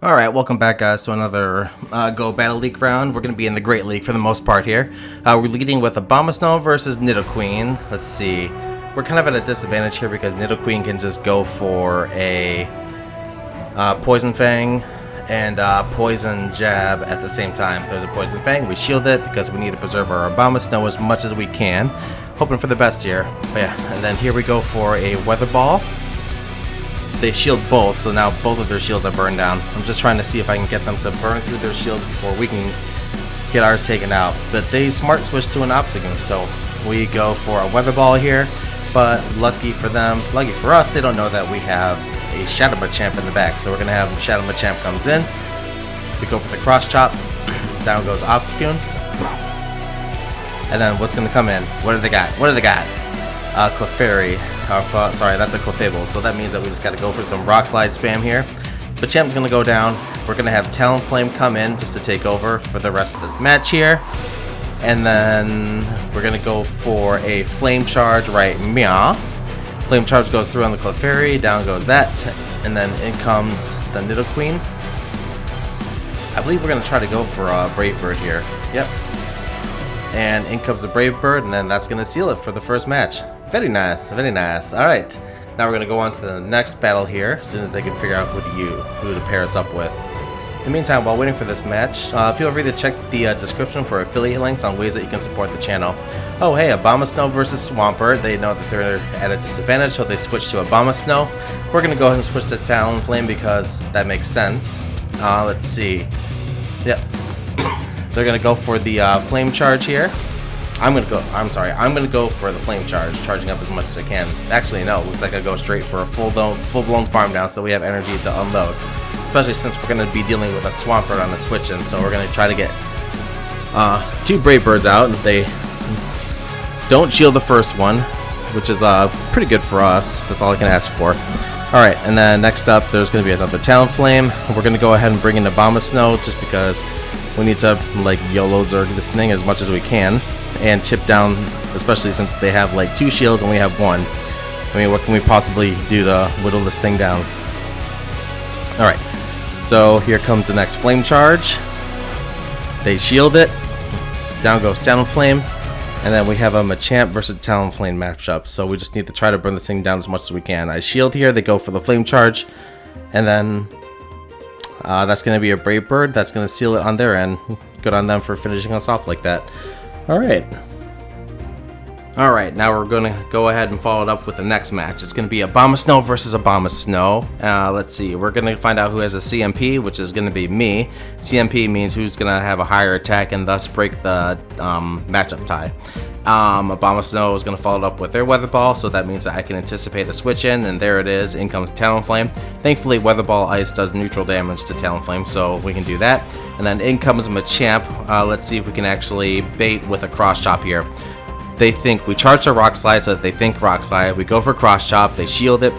Alright, welcome back guys to another Go Battle League round. We're going to be in the Great League for the most part here. We're leading with Abomasnow versus Nidoqueen. Let's see. We're kind of at a disadvantage here because Nidoqueen can just go for a Poison Fang and Poison Jab at the same time. If there's a Poison Fang, we shield it because we need to preserve our Abomasnow as much as we can. Hoping for the best here. But yeah, and then here we go for a Weather Ball. They shield both, so now both of their shields are burned down. I'm just trying to see if I can get them to burn through their shields before we can get ours taken out. But they smart switch to an Obstagoon, so we go for a Weather Ball here. But lucky for them, lucky for us, they don't know that we have a Shadow Machamp in the back. So we're going to have Shadow Machamp comes in. We go for the Cross Chop. Down goes Obstagoon. And then what's going to come in? What do they got? What do they got? Clefairy. Sorry, that's a Clefable, so that means that we just gotta go for some Rock Slide spam here. Machamp's gonna go down. We're gonna have Talonflame come in just to take over for the rest of this match here. And then we're gonna go for a Flame Charge right meow. Flame Charge goes through on the Clefairy, down goes that, and then in comes the Nidoqueen. I believe we're gonna try to go for a Brave Bird here. Yep. And in comes the Brave Bird, and then that's gonna seal it for the first match. Very nice, very nice. Alright, now we're going to go on to the next battle here, as soon as they can figure out who to pair us up with. In the meantime, while waiting for this match, feel free to check the description for affiliate links on ways that you can support the channel. Oh hey, Abomasnow versus Swampert. They know that they're at a disadvantage, so they switch to Abomasnow. We're going to go ahead and switch to Talonflame because that makes sense. Let's see. Yep. They're going to go for the Flame Charge here. I'm gonna go for the Flame Charge, charging up as much as I can. Actually, no, looks like I go straight for a full-blown farm down so we have energy to unload. Especially since we're gonna be dealing with a Swampert on the switch in, so we're gonna try to get two Brave Birds out. They don't shield the first one, which is pretty good for us. That's all I can ask for. Alright, and then next up there's gonna be another Talonflame. We're gonna go ahead and bring in Abomasnow just because we need to like YOLO Zerg this thing as much as we can and chip down, especially since they have like 2 shields and we have 1. I mean, what can we possibly do to whittle this thing down? Alright, so here comes the next Flame Charge. They shield it. Down goes Talonflame. And then we have a Machamp versus Talonflame matchup. So we just need to try to burn this thing down as much as we can. I shield here, they go for the Flame Charge. And then that's going to be a Brave Bird. That's going to seal it on their end. Good on them for finishing us off like that. Alright, now we're going to go ahead and follow it up with the next match. It's going to be Abomasnow versus Abomasnow. Let's see, we're going to find out who has a CMP, which is going to be me. CMP means who's going to have a higher attack and thus break the matchup tie. Abomasnow is going to follow it up with their Weather Ball, so that means that I can anticipate a switch in, and there it is, in comes Talonflame. Thankfully, Weather Ball Ice does neutral damage to Talonflame, so we can do that. And then in comes Machamp. Let's see if we can actually bait with a Cross Chop here. They think we charge our Rock Slide, so that they think Rock Slide. We go for Cross Chop, they shield it,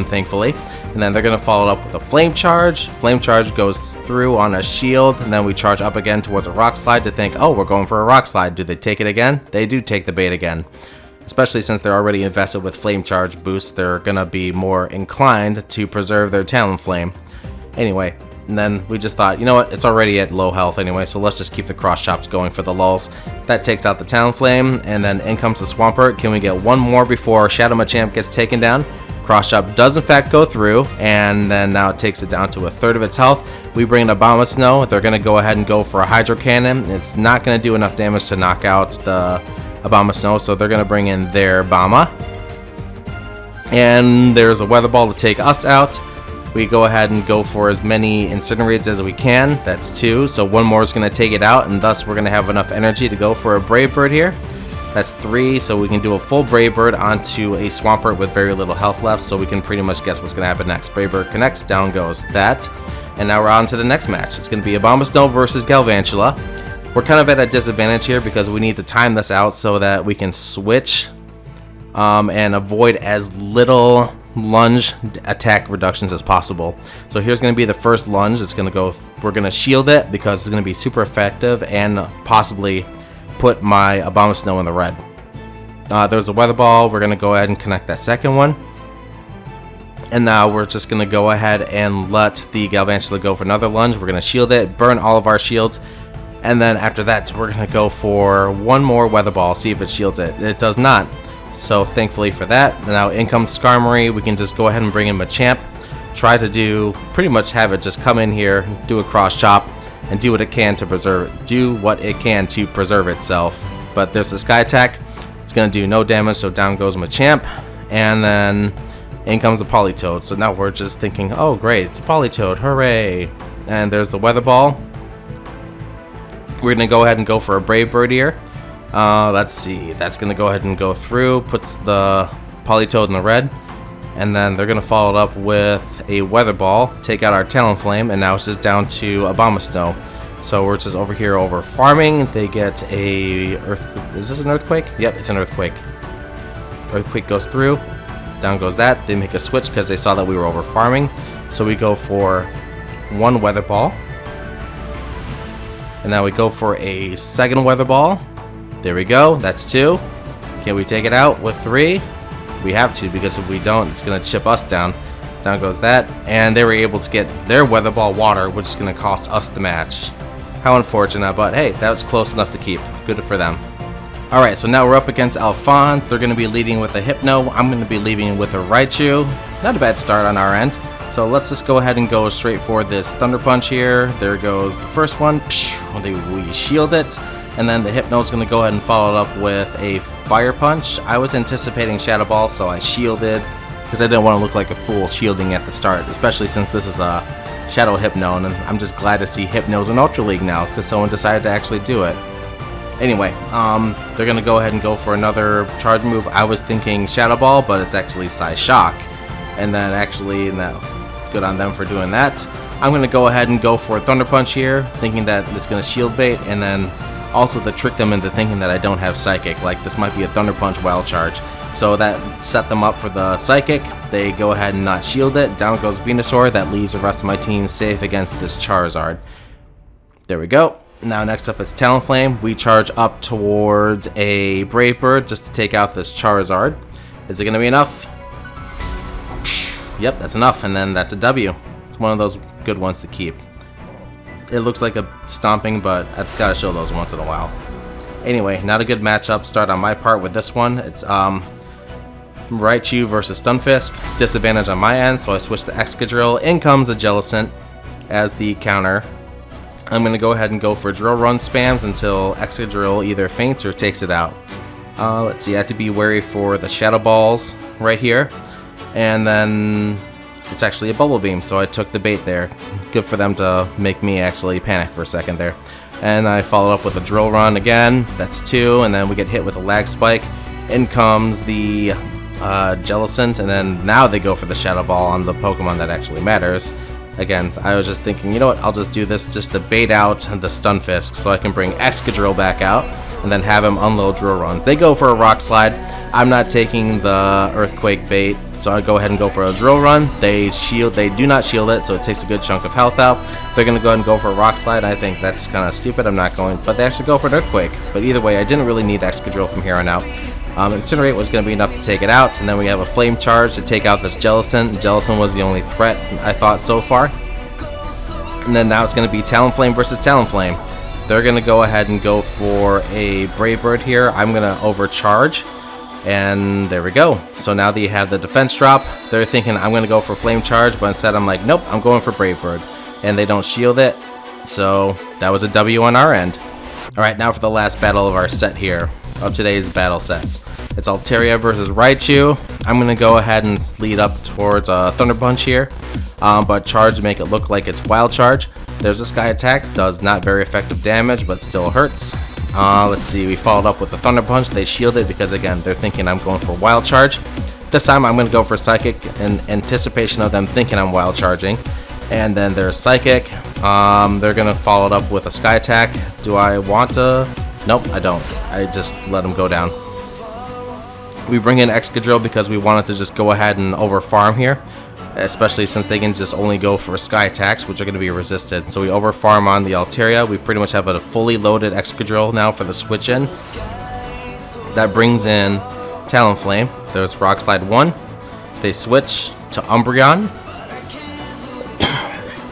thankfully. And then they're going to follow it up with a Flame Charge. Flame Charge goes through on a shield, and then we charge up again towards a Rock Slide to think, oh, we're going for a Rock Slide. Do they take it again? They do take the bait again. Especially since they're already invested with Flame Charge boost, they're going to be more inclined to preserve their Talonflame. Anyway, and then we just thought, you know what, it's already at low health anyway, so let's just keep the Cross Chops going for the lulls. That takes out the Talonflame, and then in comes the Swampert. Can we get one more before Shadow Machamp gets taken down? Cross Chop does in fact go through, and then now it takes it down to a third of its health. We bring in Abomasnow. They're going to go ahead and go for a Hydro Cannon. It's not going to do enough damage to knock out the Abomasnow, so they're going to bring in their Bama. And there's a Weather Ball to take us out. We go ahead and go for as many Incinerates as we can. That's 2, so 1 more is going to take it out, and thus we're going to have enough energy to go for a Brave Bird here. That's 3, so we can do a full Brave Bird onto a Swampert with very little health left, so we can pretty much guess what's going to happen next. Brave Bird connects, down goes that. And now we're on to the next match. It's going to be Abomasnow versus Galvantula. We're kind of at a disadvantage here because we need to time this out so that we can switch and avoid as little lunge attack reductions as possible. So here's going to be the first lunge. It's going to go, we're going to shield it because it's going to be super effective and possibly put my Abomasnow in the red. There's a Weather Ball. We're going to go ahead and connect that second one. And now we're just going to go ahead and let the Galvantula go for another lunge. We're going to shield it, burn all of our shields. And then after that, we're going to go for one more Weather Ball, see if it shields it. It does not. So thankfully for that. Now in comes Skarmory. We can just go ahead and bring in Machamp. Try to do, pretty much have it just come in here, do a cross chop, and do what it can to preserve itself. But there's the Sky Attack. It's going to do no damage, so down goes Machamp. And then in comes the Politoed. So now we're just thinking, oh great, it's a Politoed, hooray. And there's the Weather Ball. We're going to go ahead and go for a Brave Bird here. Let's see, that's going to go ahead and go through, puts the Politoed in the red. And then they're going to follow it up with a Weather Ball, take out our Talonflame, and now it's just down to Abomasnow. So we're just over here over farming. They get a Is this an Earthquake? Yep, it's an Earthquake. Earthquake goes through. Down goes that. They make a switch because they saw that we were over farming. So we go for one Weather Ball. And now we go for a second Weather Ball. There we go. That's 2. Can we take it out with 3? We have to, because if we don't, it's going to chip us down. Down goes that. And they were able to get their Weather Ball water, which is going to cost us the match. How unfortunate, but hey, that was close enough to keep. Good for them. Alright, so now we're up against Alphonse. They're going to be leading with a Hypno. I'm going to be leading with a Raichu. Not a bad start on our end. So let's just go ahead and go straight for this Thunder Punch here. There goes the first one. We shield it. And then the Hypno is going to go ahead and follow it up with a Fire Punch. I was anticipating Shadow Ball, so I shielded because I didn't want to look like a fool shielding at the start, especially since this is a Shadow Hypno, and I'm just glad to see Hypnos in Ultra League now because someone decided to actually do it. Anyway, they're going to go ahead and go for another charge move. I was thinking Shadow Ball, but it's actually Psyshock. And then actually, no, good on them for doing that. I'm going to go ahead and go for Thunder Punch here, thinking that it's going to shield bait, and then also to trick them into thinking that I don't have Psychic, like this might be a Thunder Punch Wild Charge. So that set them up for the Psychic. They go ahead and not shield it. Down goes Venusaur. That leaves the rest of my team safe against this Charizard. There we go. Now next up is Talonflame. We charge up towards a Brave Bird just to take out this Charizard. Is it going to be enough? Yep, that's enough, and then that's a W. It's one of those good ones to keep. It looks like a stomping, but I've got to show those once in a while. Anyway, not a good matchup start on my part with this one. It's Raichu versus Stunfisk. Disadvantage on my end, so I switch to Excadrill. In comes a Jellicent as the counter. I'm going to go ahead and go for Drill Run spams until Excadrill either faints or takes it out. Let's see, I have to be wary for the Shadow Balls right here. And then it's actually a Bubble Beam, so I took the bait there. Good for them to make me actually panic for a second there. And I followed up with a Drill Run again. That's 2, and then we get hit with a Lag Spike. In comes the Jellicent, and then now they go for the Shadow Ball on the Pokemon that actually matters. Again, I was just thinking, you know what, I'll just do this just to bait out the Stunfisk so I can bring Excadrill back out and then have him unload Drill Runs. They go for a Rock Slide. I'm not taking the Earthquake bait, so I go ahead and go for a Drill Run. They do not shield it, so it takes a good chunk of health out. They're going to go ahead and go for a Rock Slide. I think that's kind of stupid. I'm not going, but they actually go for an Earthquake. But either way, I didn't really need Excadrill from here on out. Incinerate was going to be enough to take it out, and then we have a Flame Charge to take out this Jellicent. Jellicent was the only threat, I thought, so far. And then now it's going to be Talonflame versus Talonflame. They're going to go ahead and go for a Brave Bird here. I'm going to overcharge. And there we go. So now that you have the defense drop, they're thinking I'm going to go for Flame Charge, but instead I'm like, nope, I'm going for Brave Bird. And they don't shield it. So that was a W on our end. Alright, now for the last battle of our set here, of today's battle sets. It's Altaria versus Raichu. I'm going to go ahead and lead up towards a Thunder Punch here, but charge to make it look like it's Wild Charge. There's a Sky Attack, does not very effective damage, but still hurts. Let's see, we followed up with the Thunder Punch. They shielded because, again, they're thinking I'm going for Wild Charge. This time I'm going to go for Psychic in anticipation of them thinking I'm Wild Charging. And then there's Psychic. They're going to follow it up with a Sky Attack. Do I want to? Nope, I don't. I just let them go down. We bring in Excadrill because we wanted to just go ahead and over farm here, especially since they can just only go for Sky Attacks, which are going to be resisted. So we over farm on the Altaria. We pretty much have a fully loaded Excadrill now for the switch in. That brings in Talonflame. There's Rock Slide 1. They switch. to Umbreon.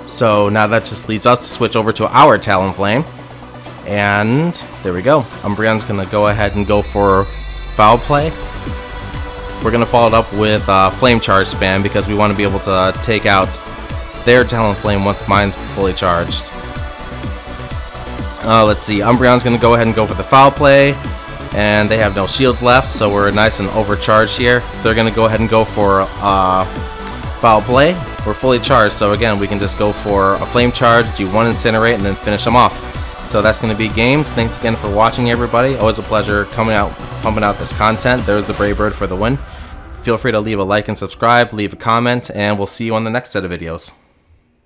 So now that just leads us to switch over to our Talonflame. And there we go. Umbreon's going to go ahead and go for Foul Play. We're going to follow it up with Flame Charge spam because we want to be able to take out their Talonflame once mine's fully charged. Let's see. Umbreon's going to go ahead and go for the Foul Play. And they have no shields left, so we're nice and overcharged here. They're going to go ahead and go for Foul Play. We're fully charged, so again, we can just go for a Flame Charge, do one Incinerate, and then finish them off. So that's going to be games. Thanks again for watching, everybody. Always a pleasure pumping out this content. There's the Brave Bird for the win. Feel free to leave a like and subscribe, leave a comment, and we'll see you on the next set of videos.